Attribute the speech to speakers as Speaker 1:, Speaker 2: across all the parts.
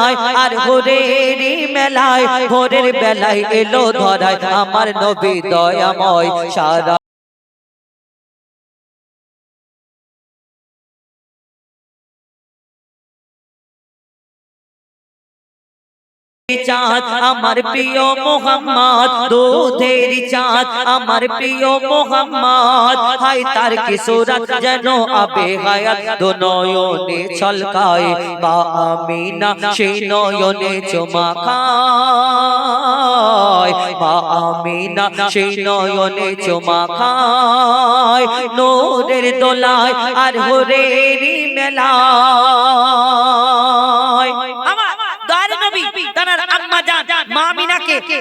Speaker 1: দোলায় আর ভোরের মেলায় ভোরের বেলায় এলো ধরায় আমার নবী দয়াময় সারা চাঁদ আমার প্রিয় মোহাম্মদ দুধের চাঁদ আমার প্রিয় মোহাম্মদ হায় তার কি সুরত যেন আবে হায়াত দো নয়নে ছলকায় বা আমিনা সেই নয়নে চুমা খায় বা আমিনা সেই নয়নে চুমা খায় নূরের দোলায় আর হুরের মেলায়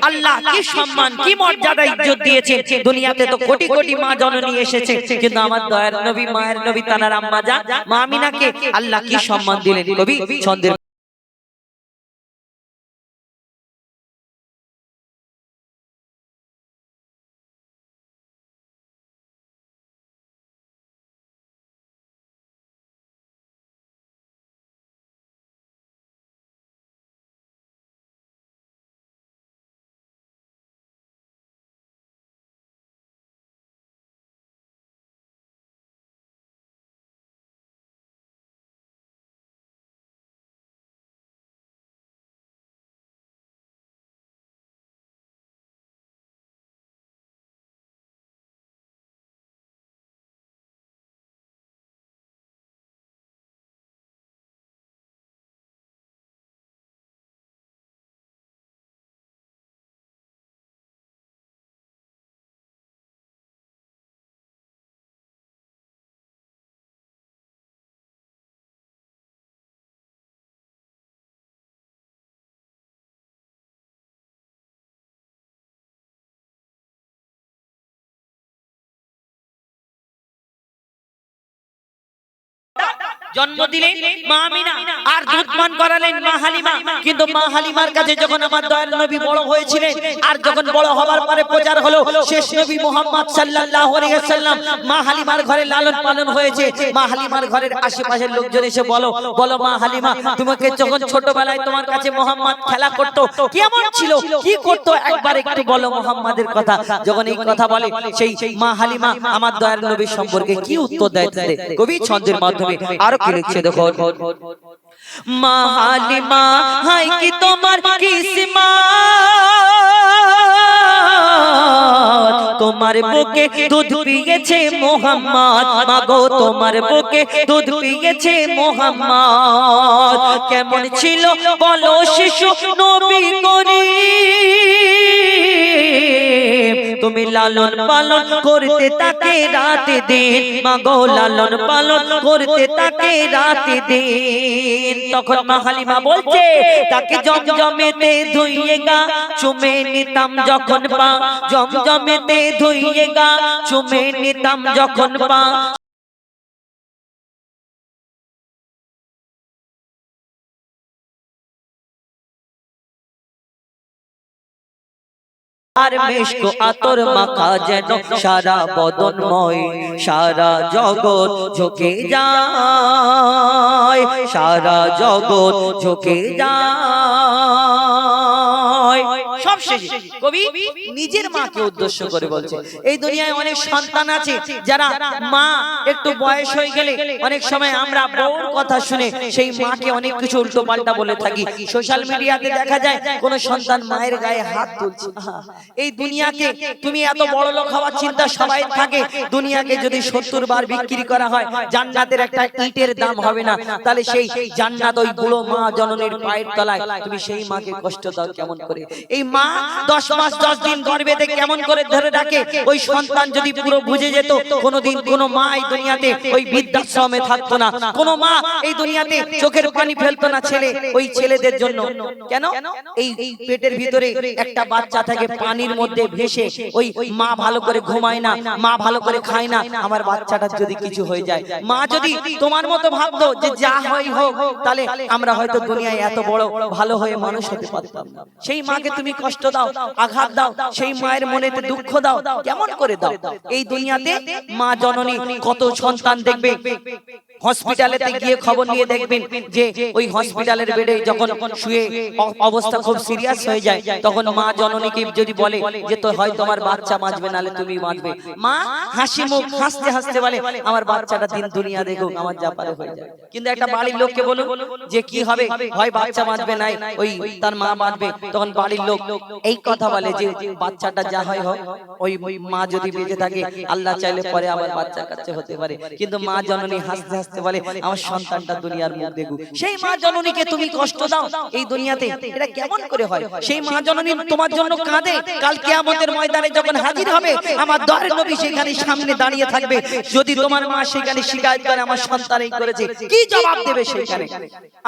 Speaker 1: আল্লাহ কি সম্মান কি মর্যাদা ইজ্জত দিয়েছেন দুনিয়াতে তো কোটি কোটি মা জননী এসেছে কিন্তু আমার দয়ার নবী মায়ের নবী তার আম্মা জান মা আমিনাকে আল্লাহ কি সম্মান দিলেন কবি ছন্দের জন্ম দিলেন মা আমিনা আর দুধ পান করালেন মা হালিমা কিন্তু মা হালিমার কাছে যখন আমার দয়াল নবী বড় হয়েছিলেন আর যখন বড় হবার পরে প্রচার হলো শেষ নবী মুহাম্মদ সাল্লাল্লাহু আলাইহি ওয়াসাল্লাম মা হালিমার ঘরে লালন পালন হয়েছে মা হালিমার ঘরের আশেপাশের লোকজন এসে বলো মা হালিমা তোমাকে যখন ছোটবেলায় তোমার কাছে মুহাম্মদ খেলা করত কেমন ছিল কি করত একবার একটু বলো মুহাম্মাদের কথা যখন এই কথা বলে সেই মা হালিমা আমার দয়াল নবীর সম্পর্কে কি উত্তর দেয় কবি ছন্দের মাধ্যমে আর কি লিখছে দেখো মা হালিমা হাই কি তোমার কিসমত তোমার বুকে দুধ পিয়েছে মুহাম্মদ মাগো তোমার বুকে দুধ পিয়েছে মুহাম্মদ কেমন ছিল বলো শিশু নবী করিম তুমি লালন পালন করতে তাকে রাত দিন মাগো লালন পালন করতে তাকে রাত দিন তখন মা হালিমা বলছে তাকে জমজমেতে ধুইয়েগা চুমে নিতাম যখন পা জমজমেতে ধুইয়েগা চুমে নিতাম যখন পা আর মেশকো আতর মাখা যেন সারা বদনময় সারা জগৎ ঝুঁকে যায় সারা জগৎ ঝুঁকে যায় সব শেষ কবি নিজের মাকে উদ্দেশ্য করে বলছে এই দুনিয়ায় অনেক সন্তান আছে যারা মা একটু বয়স হয়ে গেলে অনেক সময় আমরা বউর কথা শুনে সেই মাকে অনেক কিছু উল্টো পাল্টা বলে থাকি সোশ্যাল মিডিয়াতে দেখা যায় কোন সন্তান মায়ের গায়ে হাত তুলছে এই দুনিয়াকে তুমি এত বড় লোক হওয়ার চিন্তা সবাই থাকে দুনিয়াকে যদি 70 বার বিক্রি করা হয় জান্নাতের একটা ইটের দাম হবে না তাহলে সেই জান্নাত ওই বুড়ো মা জননীর পায়ের তলায় তুমি সেই মাকে কষ্ট দাও কেমন করে এই মা 10 মাস 10 দিন গর্ভেতে কেমন করে ধরে রাখে ওই সন্তান যদি পুরো বুঝে যেত কোনোদিন কোনো মা এই দুনিয়াতে ওই বৃদ্ধাশ্রমে থাকতো না কোনো মা এই দুনিয়াতে চোখের পানি ফেলতো না ছেলে ওই ছেলেদের জন্য কেন এই পেটের ভিতরে একটা বাচ্চা থাকে পানির মধ্যে ভেসে ওই মা ভালো করে ঘুমায় না মা ভালো করে খায় না আমার বাচ্চাটার যদি কিছু হয়ে যায় মা যদি তোমার মতো ভাবতো যে যা হয় হোক তাহলে আমরা হয়তো দুনিয়ায় এত বড় ভালো হয়ে মানুষ হতে পারতাম না সেই মাকে তুমি কষ্ট দাও আঘাত দাও সেই মায়ের মনেতে দুঃখ দাও কেমন করে দাও এই দুনিয়াতে মা জননী কত সন্তান দেখবে হসপিটালেতে গিয়ে খবর নিয়ে দেখবেন যে ওই হসপিটালের বেডে যখন শুয়ে অবস্থা খুব সিরিয়াস হয়ে যায়, তখন মা জননীকে যদি বলে যে তো হয় তোমার বাচ্চা বাঁচবে নালে তুমি বাঁচবে, মা হাসি মুখ হাসতে হাসতে বলে আমার বাচ্চাটা দিন দুনিয়া দেখুক, আমার যা পারে হয়ে যায়। কিন্তু একটা বাড়ির লোককে বলুন যে কি হবে, হয় বাচ্চা বাঁচবে নাই ওই তার মা বাঁচবে, তখন বাড়ির লোক এই কথা বলে যে বাচ্চাটা যা হয় হোক, ওই মা যদি বেঁচে থাকে আল্লাহ চাইলে পরে আবার বাচ্চা কাচ্চা হতে পারে। কিন্তু মা জননী হাসতে হাসতে বলে আমার সন্তানটা দুনিয়ার মুখ দেখুক। সেই মা জননীকে তুমি কষ্ট দাও এই দুনিয়াতে, এটা কেমন করে হয়? সেই মা জননী তোমার জন্য কাঁদে, কাল কিয়ামতের ময়দানে যখন হাজির হবে আমার দয়ার নবী সেখানে সামনে দাঁড়িয়ে থাকবে। যদি তোমার মা সেখানে শিকায়ত করে আমার সন্তান এই করেছে, কি জবাব দেবে সেখানে?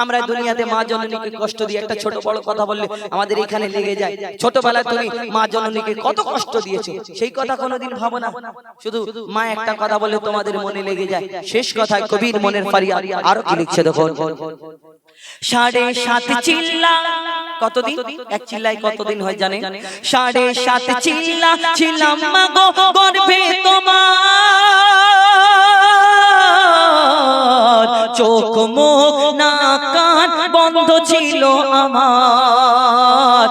Speaker 1: আমরা দুনিয়াতে মা জননীকে কষ্ট দিই, একটা ছোট বড় কথা বললে আমাদের এখানে লেগে যায়। ছোটবেলায় তুমি মা জননীকে কত কষ্ট দিয়েছো, সেই কথা কোনোদিন ভাবো না। শুধু মা একটা কথা বলে তোমাদের মনে লেগে যায়। শেষ কথায় কবির মনের ফারিয়াদ আরো কি লিখছে দেখো, 7.5 চিল্লা, কতদিন এক চিল্লায় কতদিন হয় জানেন? 7.5 চিল্লা ছিলাম মাগো গর্ভে তোমার, চোখ মুখ নাক কান বন্ধ ছিল আমার।